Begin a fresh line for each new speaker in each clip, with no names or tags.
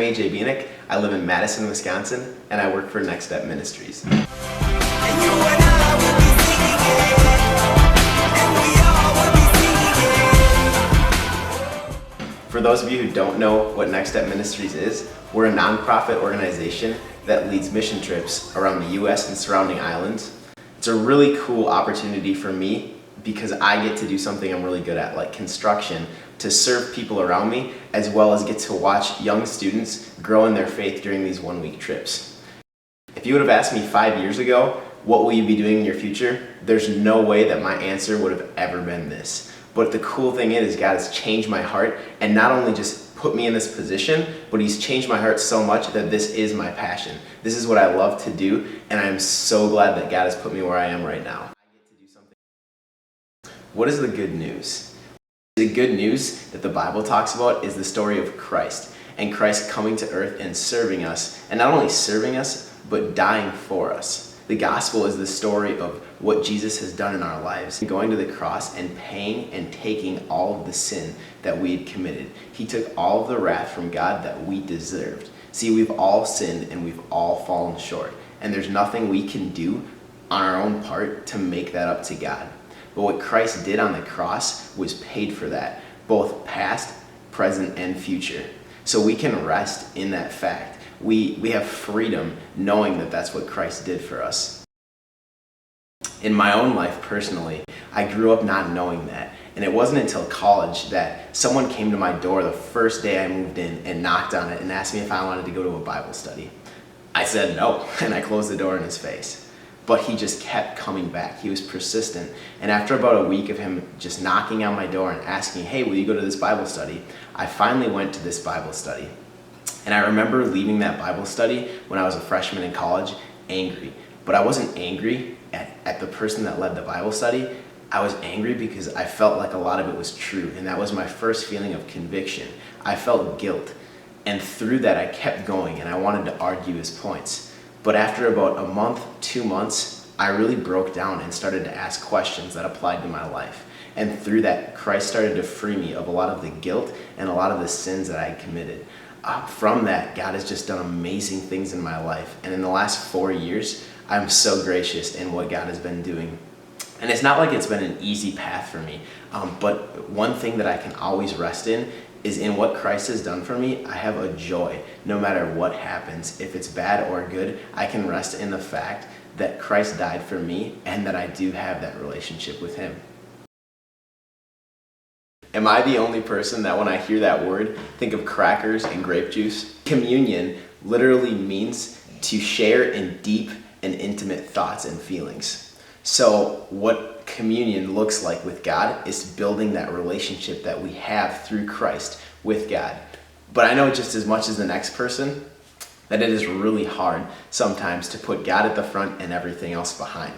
AJ Bienick. I live in Madison, Wisconsin, and I work for Next Step Ministries. For those of you who don't know what Next Step Ministries is, we're a nonprofit organization that leads mission trips around the U.S. and surrounding islands. It's a really cool opportunity for me because I get to do something I'm really good at, like construction, to serve people around me, as well as get to watch young students grow in their faith during these one-week trips. If you would have asked me 5 years ago, what will you be doing in your future? There's no way that my answer would have ever been this. But the cool thing is God has changed my heart, and not only just put me in this position, but He's changed my heart so much that this is my passion. This is what I love to do, and I'm so glad that God has put me where I am right now. I get to do something. What is the good news? The good news that the Bible talks about is the story of Christ, and Christ coming to earth and serving us, and not only serving us, but dying for us. The gospel is the story of what Jesus has done in our lives, going to the cross and paying and taking all of the sin that we had committed. He took all of the wrath from God that we deserved. See, we've all sinned and we've all fallen short, and there's nothing we can do on our own part to make that up to God. But what Christ did on the cross was paid for that, both past, present, and future. So we can rest in that fact. We have freedom knowing that that's what Christ did for us. In my own life personally, I grew up not knowing that. And it wasn't until college that someone came to my door the first day I moved in and knocked on it and asked me if I wanted to go to a Bible study. I said no, and I closed the door in his face. But he just kept coming back. He was persistent. And after about a week of him just knocking on my door and asking, hey, will you go to this Bible study? I finally went to this Bible study. And I remember leaving that Bible study when I was a freshman in college angry. But I wasn't angry at the person that led the Bible study. I was angry because I felt like a lot of it was true. And that was my first feeling of conviction. I felt guilt. And through that, I kept going and I wanted to argue his points. But after about a month, 2 months, I really broke down and started to ask questions that applied to my life. And through that, Christ started to free me of a lot of the guilt and a lot of the sins that I had committed. From that, God has just done amazing things in my life. And in the last 4 years, I'm so gracious in what God has been doing. And it's not like it's been an easy path for me, but one thing that I can always rest in is in what Christ has done for me. I have a joy no matter what happens. If it's bad or good, I can rest in the fact that Christ died for me and that I do have that relationship with Him. Am I the only person that when I hear that word, think of crackers and grape juice? Communion literally means to share in deep and intimate thoughts and feelings. So what communion looks like with God is building that relationship that we have through Christ with God. But I know just as much as the next person that it is really hard sometimes to put God at the front and everything else behind.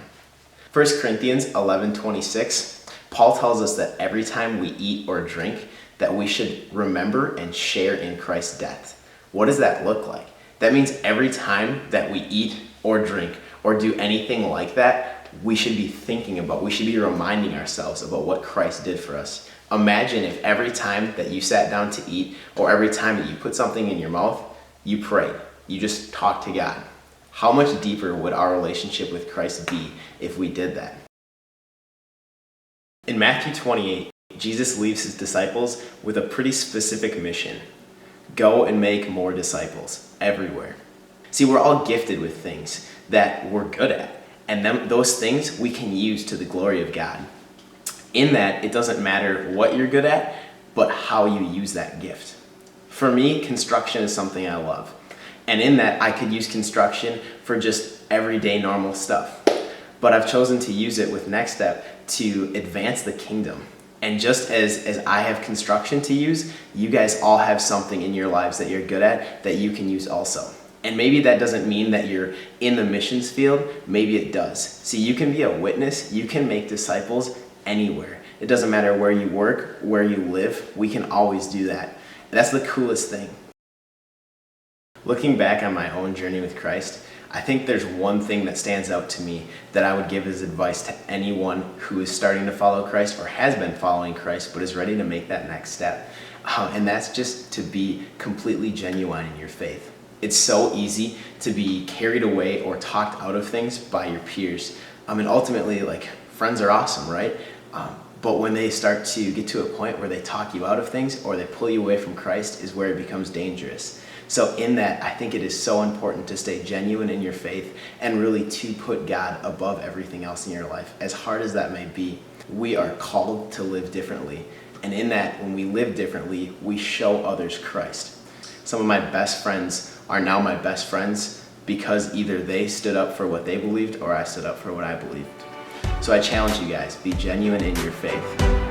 1 Corinthians 11:26, Paul tells us that every time we eat or drink, that we should remember and share in Christ's death. What does that look like? That means every time that we eat or drink or do anything like that, we should be thinking about, we should be reminding ourselves about what Christ did for us. Imagine if every time that you sat down to eat or every time that you put something in your mouth, you prayed, you just talked to God. How much deeper would our relationship with Christ be if we did that? In Matthew 28, Jesus leaves His disciples with a pretty specific mission. Go and make more disciples everywhere. See, we're all gifted with things that we're good at. And those things we can use to the glory of God. In that, it doesn't matter what you're good at, but how you use that gift. For me, construction is something I love. And in that, I could use construction for just everyday normal stuff. But I've chosen to use it with Next Step to advance the kingdom. And just as I have construction to use, you guys all have something in your lives that you're good at that you can use also. And maybe that doesn't mean that you're in the missions field, maybe it does. See, you can be a witness, you can make disciples anywhere. It doesn't matter where you work, where you live, we can always do that. And that's the coolest thing. Looking back on my own journey with Christ, I think there's one thing that stands out to me that I would give as advice to anyone who is starting to follow Christ or has been following Christ but is ready to make that next step. And that's just to be completely genuine in your faith. It's so easy to be carried away or talked out of things by your peers. And ultimately, like, friends are awesome, right? But when they start to get to a point where they talk you out of things or they pull you away from Christ is where it becomes dangerous. So in that, I think it is so important to stay genuine in your faith and really to put God above everything else in your life. As hard as that may be, we are called to live differently. And in that, when we live differently, we show others Christ. Some of my best friends are now my best friends because either they stood up for what they believed or I stood up for what I believed. So I challenge you guys, be genuine in your faith.